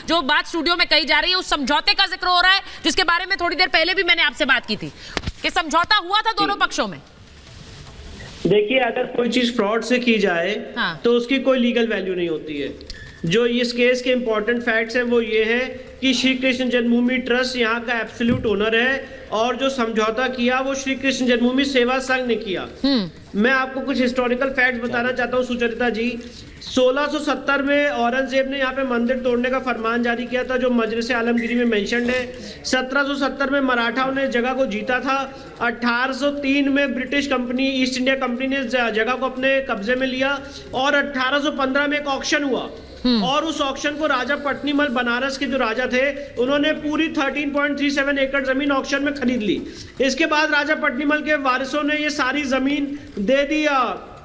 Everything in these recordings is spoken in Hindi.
जो बात स्टूडियो में कही जा रही है उस समझौते का जिक्र हो रहा है, जिसके बारे में थोड़ी देर पहले भी मैंने आपसे बात की थी कि समझौता हुआ था दोनों पक्षों में। देखिए, अगर कोई चीज फ्रॉड से की जाए तो उसकी कोई लीगल वैल्यू नहीं होती है। जो इस केस के इंपॉर्टेंट फैक्ट्स हैं वो ये है कि श्री कृष्ण जन्मभूमि ट्रस्ट यहाँ का एब्सोल्यूट ओनर है और जो समझौता किया वो श्री कृष्ण जन्मभूमि सेवा संघ ने किया। मैं आपको कुछ हिस्टोरिकल फैक्ट्स बताना चाहता हूँ सुचरिता जी। 1670 में औरंगजेब ने यहाँ पे मंदिर तोड़ने का फरमान जारी किया था जो मजलिस आलमगीरी में मेंशन्ड है। 1770 में मराठाओं ने जगह को जीता था। 1803 में British company east India company ने जगह को अपने कब्जे में लिया और 1815 में एक ऑक्शन हुआ और उस ऑक्शन को राजा पट्नीमल बनारस के जो राजा थे उन्होंने पूरी 13.37 एकड़ जमीन ऑक्शन में खरीद ली। इसके बाद राजा पट्नीमल के वारिसों ने ये सारी जमीन दे दी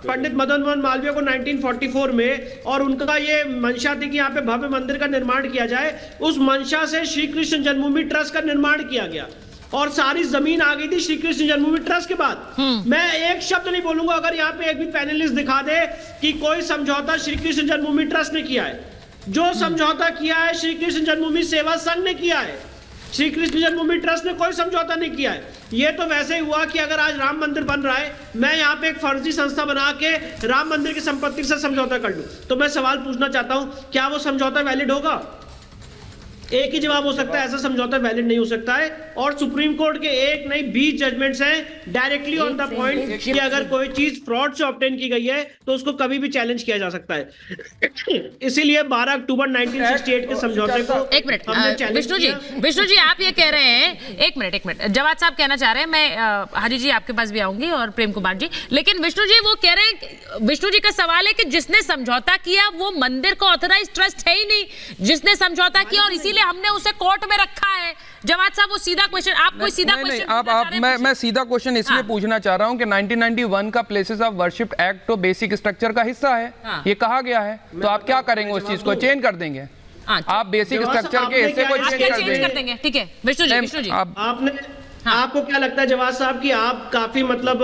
पंडित मदन मोहन मालवीय को 1944 में और उनका ये मंशा थी कि यहाँ पे भव्य मंदिर का निर्माण किया जाए। उस मंशा से श्री कृष्ण जन्मभूमि ट्रस्ट का निर्माण किया गया और सारी जमीन आ गई थी श्री कृष्ण जन्मभूमि ट्रस्ट के बाद। मैं एक शब्द नहीं बोलूंगा अगर यहाँ पे एक भी पैनलिस्ट दिखा दे कि कोई समझौता श्री कृष्ण जन्मभूमि ट्रस्ट ने किया है। जो समझौता किया है श्री कृष्ण जन्मभूमि सेवा संघ ने किया है, श्री कृष्ण जन्मभूमि ट्रस्ट ने कोई समझौता नहीं किया है। ये तो वैसे ही हुआ कि अगर आज राम मंदिर बन रहा है, मैं यहाँ पे एक फर्जी संस्था बना के राम मंदिर की संपत्ति से समझौता कर लूं, तो मैं सवाल पूछना चाहता हूं, क्या वो समझौता वैलिड होगा? एक ही जवाब हो सकता है, ऐसा समझौता वैलिड नहीं हो सकता है। और सुप्रीम कोर्ट के एक नहीं 20 जजमेंट्स हैं डायरेक्टली ऑन द पॉइंट कि अगर कोई चीज फ्रॉड से ऑब्टेन की गई है तो उसको कभी भी चैलेंज किया जा सकता है। इसीलिए 12 अक्टूबर 1968 के समझौते को एक मिनट विष्णु जी आप ये कह रहे हैं, एक मिनट जवाद साहब कहना चाह रहे हैं, मैं हाजी जी आपके पास भी आऊंगी और प्रेम कुमार जी, लेकिन विष्णु जी वो कह रहे हैं, विष्णु जी का सवाल है कि जिसने समझौता किया वो मंदिर का ऑथराइज ट्रस्ट है ही नहीं जिसने समझौता किया और इसीलिए हमने उसे कोर्ट में रखा है। जवाद साहब वो सीधा क्वेश्चन, आप कोई सीधा क्वेश्चन मैं सीधा क्वेश्चन इसलिए पूछना चाह रहा हूं कि 1991 का प्लेसेस ऑफ वर्शिप एक्ट तो बेसिक स्ट्रक्चर का हिस्सा है, ये कहा गया है, तो आप क्या करेंगे? उस चीज को चेंज कर देंगे? आप बेसिक स्ट्रक्चर के हिस्से को चेंज कर देंगे? ठीक है विष्णु जी आपने आपको क्या लगता है जवाद साहब कि आप काफी मतलब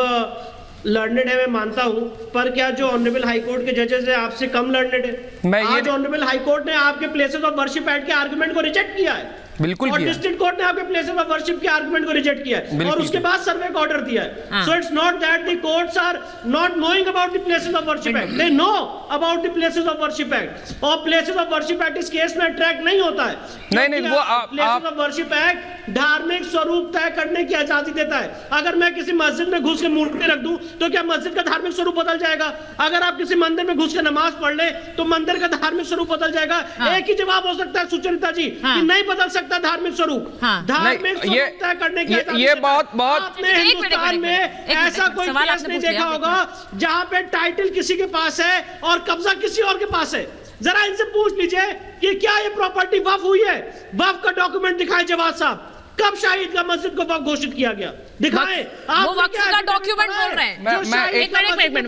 लर्नेड है, मैं मानता हूं, पर क्या जो ऑनरेबल हाई कोर्ट के जजेस है आपसे कम लर्नेड है? आज ऑनरेबल हाई कोर्ट ने आपके प्लेसेस ऑफ वर्शिप एक्ट के आर्गुमेंट को रिजेक्ट किया है, बिल्कुल, और डिस्ट्रिक्ट कोर्ट ने आपके प्लेसेस ऑफ वर्शिप के आर्गुमेंट को रिजेक्ट किया है और उसके बाद सर्वे का ऑर्डर दिया है। So it's not that the courts are not knowing about the places of worship act, they know about the places of worship act. और प्लेसेस ऑफ वर्शिप एक्ट इस केस में अट्रैक्ट नहीं होता है। नहीं वो प्लेसेस ऑफ वर्शिप एक्ट धार्मिक स्वरूप तय करने की आजादी देता है। अगर मैं किसी मस्जिद में घुस के मूर्ति रख दूं तो क्या मस्जिद का धार्मिक स्वरूप बदल जाएगा? अगर आप किसी मंदिर में घुस के नमाज पढ़ ले तो मंदिर का धार्मिक स्वरूप बदल जाएगा? एक ही जवाब हो सकता है सुचरिता जी कि नहीं बदल सकता धार्मिक स्वरूप। धार्मिक स्वरूप तय करने की ये बहुत आपने हिंदुस्तान में ऐसा कोई केस नहीं देखा होगा जहां पे टाइटल किसी के पास है और कब्जा किसी और के पास है। जरा इनसे पूछ लीजिए कि क्या ये प्रॉपर्टी वक्फ हुई है? वक्फ का डॉक्यूमेंट दिखाएं जवाद साहब, कब शाहिद का मस्जिद को वक्फ घोषित किया गया? दिखाएं। वो वक्फ का डॉक्यूमेंट बोल रहे हैं। एक मिनट